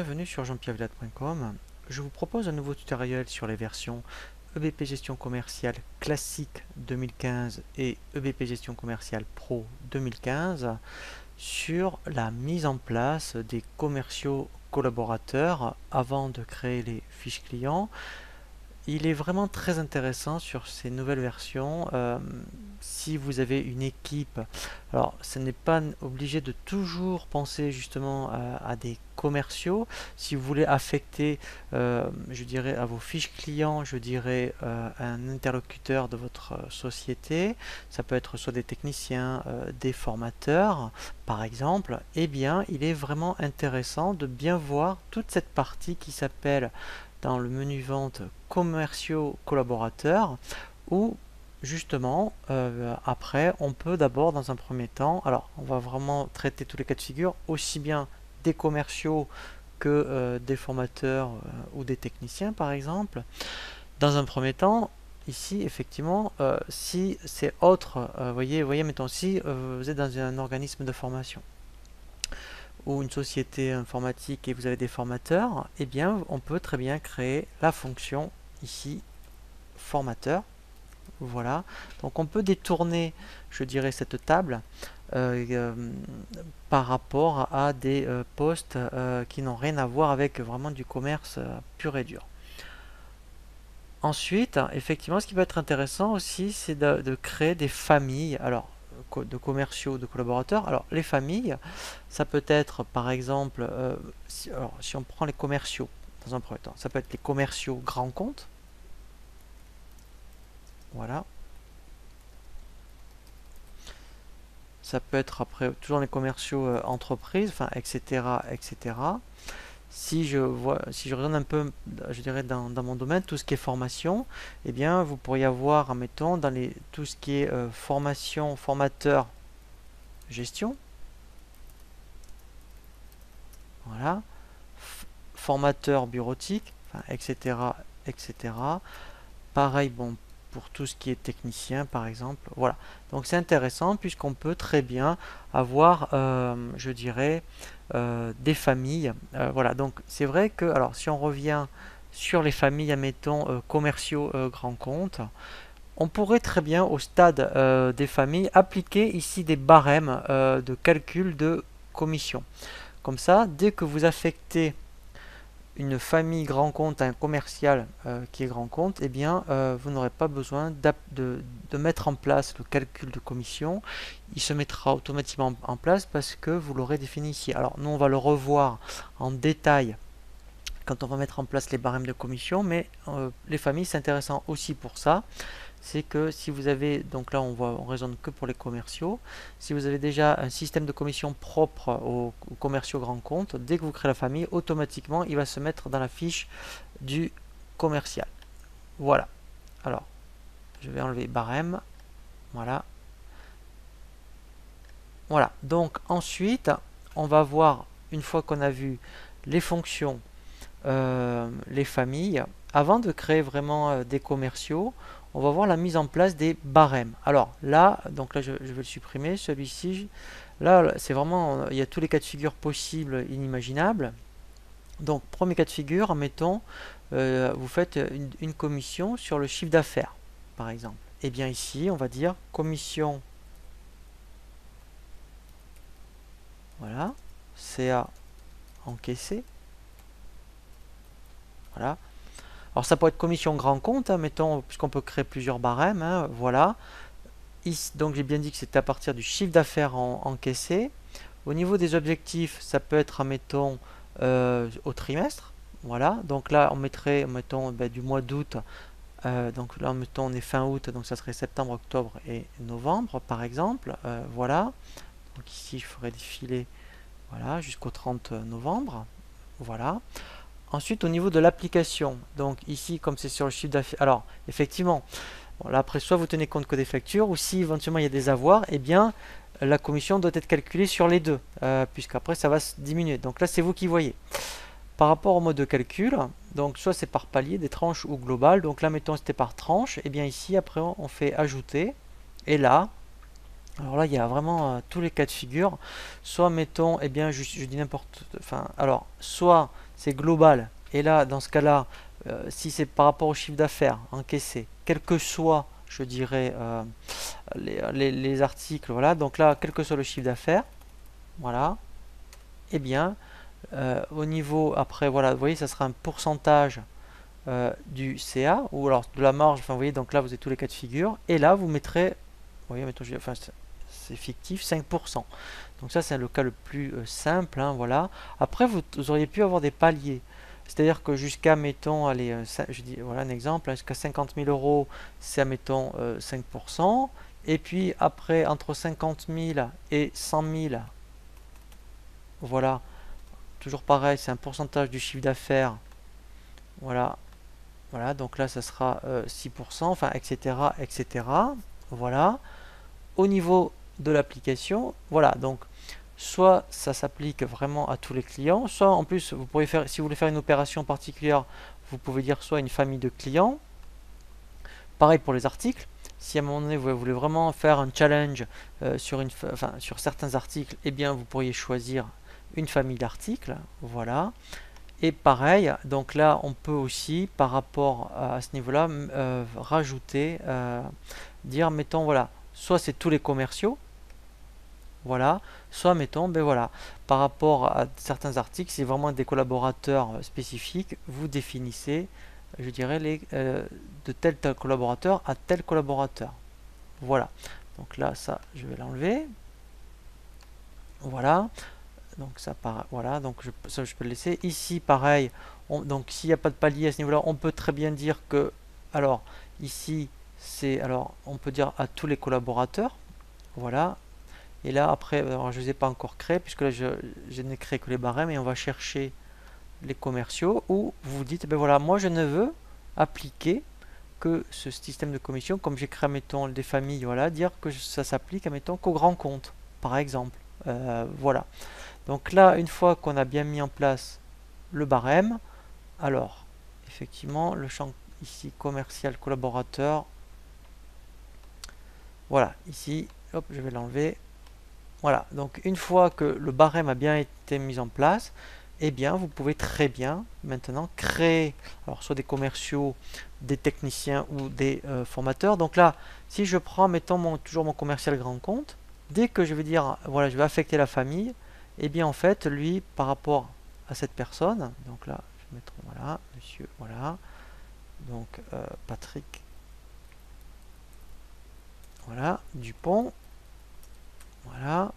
bienvenue sur jean-pierre-villade.com. Je vous propose un nouveau tutoriel sur les versions EBP Gestion Commerciale Classique 2015 et EBP Gestion Commerciale Pro 2015 sur la mise en place des commerciaux collaborateurs avant de créer les fiches clients. Il est vraiment très intéressant sur ces nouvelles versions. Si vous avez une équipe, alors ce n'est pas obligé de toujours penser justement à des commerciaux. Si vous voulez affecter, je dirais à vos fiches clients, je dirais un interlocuteur de votre société, ça peut être soit des techniciens, des formateurs, par exemple. Eh bien, il est vraiment intéressant de bien voir toute cette partie qui s'appelle dans le menu vente commerciaux collaborateurs où justement après on peut d'abord dans un premier temps, alors on va vraiment traiter tous les cas de figure, aussi bien des commerciaux que des formateurs ou des techniciens par exemple. Dans un premier temps, ici effectivement, si c'est autre, voyez mettons si vous êtes dans un organisme de formation ou une société informatique et vous avez des formateurs, eh bien on peut très bien créer la fonction ici formateur. Voilà, donc on peut détourner, je dirais, cette table par rapport à des postes qui n'ont rien à voir avec vraiment du commerce pur et dur. Ensuite, effectivement, ce qui peut être intéressant aussi, c'est de créer des familles. Alors, de commerciaux, de collaborateurs. Alors, les familles, ça peut être, par exemple, si on prend les commerciaux, dans un premier temps, ça peut être les commerciaux grands comptes. Voilà. Ça peut être après, toujours les commerciaux entreprises, enfin, etc., etc. Si je regarde un peu, je dirais, dans mon domaine, tout ce qui est formation, eh bien, vous pourriez avoir, mettons, dans tout ce qui est formation, formateur, gestion. Voilà. Formateur bureautique, enfin, etc., etc. Pareil, bon, pour tout ce qui est technicien, par exemple. Voilà. Donc, c'est intéressant puisqu'on peut très bien avoir, je dirais, des familles. Voilà. Donc, c'est vrai que, alors, si on revient sur les familles, admettons, commerciaux grands comptes, on pourrait très bien, au stade des familles, appliquer ici des barèmes de calcul de commission. Comme ça, dès que vous affectez une famille grand compte à un commercial qui est grand compte, eh bien, vous n'aurez pas besoin de mettre en place le calcul de commission. Il se mettra automatiquement en place parce que vous l'aurez défini ici. Alors, nous, on va le revoir en détail quand on va mettre en place les barèmes de commission, mais les familles, c'est intéressant aussi pour ça. C'est que si vous avez, donc là on raisonne que pour les commerciaux, si vous avez déjà un système de commission propre aux commerciaux grands comptes, dès que vous créez la famille, automatiquement il va se mettre dans la fiche du commercial. Voilà. Alors, je vais enlever barème. Voilà. Voilà. Donc ensuite, on va voir, une fois qu'on a vu les fonctions, les familles, avant de créer vraiment des commerciaux, on va voir la mise en place des barèmes. Alors là, donc là je vais le supprimer, celui-ci, là c'est vraiment, il y a tous les cas de figure possibles, inimaginables. Donc premier cas de figure, mettons, vous faites une commission sur le chiffre d'affaires, par exemple. Et bien ici, on va dire commission, voilà, CA encaissé, voilà. Alors ça peut être commission grand compte, hein, mettons, puisqu'on peut créer plusieurs barèmes, hein, voilà. Ici, donc j'ai bien dit que c'était à partir du chiffre d'affaires encaissé. Au niveau des objectifs, ça peut être, mettons, au trimestre. Voilà, donc là on mettrait, mettons, du mois d'août. Donc là, mettons, on est fin août, donc ça serait septembre, octobre et novembre, par exemple. Voilà, donc ici je ferai défiler, voilà, jusqu'au 30 novembre. Voilà. Ensuite, au niveau de l'application, donc ici, comme c'est sur le chiffre d'affaires, alors effectivement, bon, là après, soit vous tenez compte que des factures, ou si éventuellement il y a des avoirs, eh bien la commission doit être calculée sur les deux, puisqu'après ça va se diminuer. Donc là, c'est vous qui voyez. Par rapport au mode de calcul, donc soit c'est par palier, des tranches ou global. Donc là, mettons c'était par tranche, et bien ici, après, on fait ajouter, et là, alors là, il y a vraiment tous les cas de figure. Soit, mettons, eh bien, je dis n'importe, enfin, alors, soit c'est global. Et là, dans ce cas-là, si c'est par rapport au chiffre d'affaires encaissé, quel que soit, je dirais, les articles, voilà, donc là, quel que soit le chiffre d'affaires, voilà, et bien, au niveau, après, voilà, vous voyez, ça sera un pourcentage du CA, ou alors de la marge, enfin, vous voyez, donc là, vous avez tous les cas de figure, et là, vous mettrez, vous voyez, mettons, enfin, c'est fictif, 5%. Donc ça, c'est le cas le plus simple, hein, voilà. Après, vous auriez pu avoir des paliers. C'est-à-dire que jusqu'à, mettons, allez, je dis, voilà un exemple, hein, jusqu'à 50 000 euros, c'est, mettons, 5%. Et puis après, entre 50 000 et 100 000, voilà, toujours pareil, c'est un pourcentage du chiffre d'affaires. Voilà, voilà, donc là, ça sera 6%, enfin, etc., etc. Voilà. Au niveau de l'application, voilà, donc soit ça s'applique vraiment à tous les clients, soit en plus, vous pourriez faire, si vous voulez faire une opération particulière, vous pouvez dire soit une famille de clients. Pareil pour les articles. Si à un moment donné vous voulez vraiment faire un challenge sur certains articles, eh bien vous pourriez choisir une famille d'articles. Voilà. Et pareil, donc là on peut aussi par rapport à ce niveau-là rajouter, dire mettons voilà, soit c'est tous les commerciaux, voilà, soit mettons, ben voilà, par rapport à certains articles, c'est vraiment des collaborateurs spécifiques, vous définissez, je dirais, de tel collaborateur à tel collaborateur. Voilà. Donc là, ça, je vais l'enlever. Voilà. Donc ça, voilà. Donc ça, je peux le laisser. Ici, pareil. Donc s'il n'y a pas de palier à ce niveau-là, on peut très bien dire que, alors, ici, alors, on peut dire à tous les collaborateurs. Voilà. Et là, après, alors, je ne les ai pas encore créés, puisque là, je n'ai créé que les barèmes, et on va chercher les commerciaux, où vous vous dites, ben voilà, moi, je ne veux appliquer que ce système de commission, comme j'ai créé, mettons, des familles, voilà, dire que ça s'applique, mettons, qu'aux grands comptes, par exemple. Voilà. Donc là, une fois qu'on a bien mis en place le barème, alors, effectivement, le champ ici, commercial collaborateur, voilà, ici, hop, je vais l'enlever. Voilà, donc une fois que le barème a bien été mis en place, eh bien vous pouvez très bien maintenant créer alors soit des commerciaux, des techniciens ou des formateurs. Donc là, si je prends, mettons toujours mon commercial grand compte, dès que je vais dire voilà, je vais affecter la famille, eh bien en fait lui par rapport à cette personne, donc là je vais mettre voilà, monsieur, voilà, donc Patrick, voilà, Dupont. Voilà,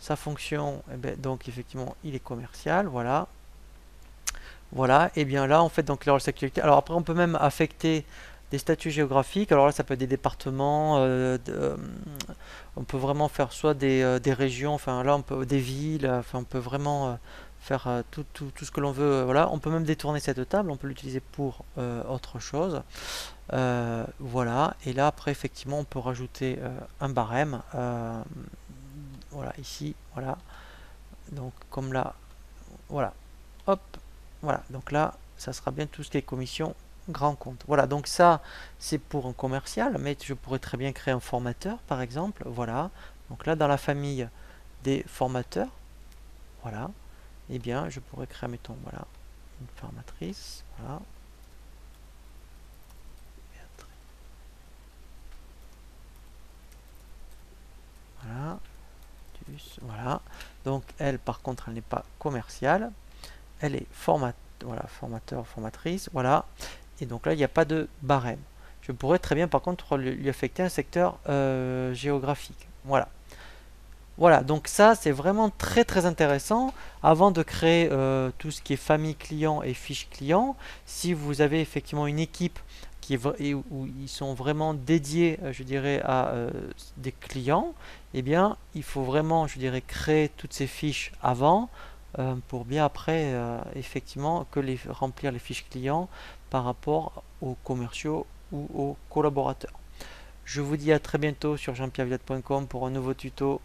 sa fonction, eh ben, donc effectivement, il est commercial, voilà. Voilà, et bien là, en fait, donc les rôles sécurité. Alors après, on peut même affecter des statuts géographiques. Alors là, ça peut être des départements, on peut vraiment faire soit des régions, enfin là, on peut des villes, enfin on peut vraiment faire tout ce que l'on veut. Voilà, on peut même détourner cette table, on peut l'utiliser pour autre chose. Voilà, et là après, effectivement, on peut rajouter un barème. Voilà, ici, voilà. Donc comme là, voilà, hop, voilà. Donc là, ça sera bien tout ce qui est commission grand compte. Voilà, donc ça, c'est pour un commercial, mais je pourrais très bien créer un formateur, par exemple. Voilà, donc là, dans la famille des formateurs, voilà, et bien, je pourrais créer, mettons, voilà, une formatrice, voilà. Voilà. Voilà. Donc elle, par contre, elle n'est pas commerciale. Elle est voilà, formateur, formatrice. Voilà. Et donc là, il n'y a pas de barème. Je pourrais très bien, par contre, lui affecter un secteur géographique. Voilà. Voilà, donc ça c'est vraiment très très intéressant. Avant de créer tout ce qui est famille client et fiche client, si vous avez effectivement une équipe où ils sont vraiment dédiés, je dirais, à des clients, eh bien il faut vraiment, je dirais, créer toutes ces fiches avant pour bien après effectivement remplir les fiches clients par rapport aux commerciaux ou aux collaborateurs. Je vous dis à très bientôt sur jeanpierrevillette.com pour un nouveau tuto.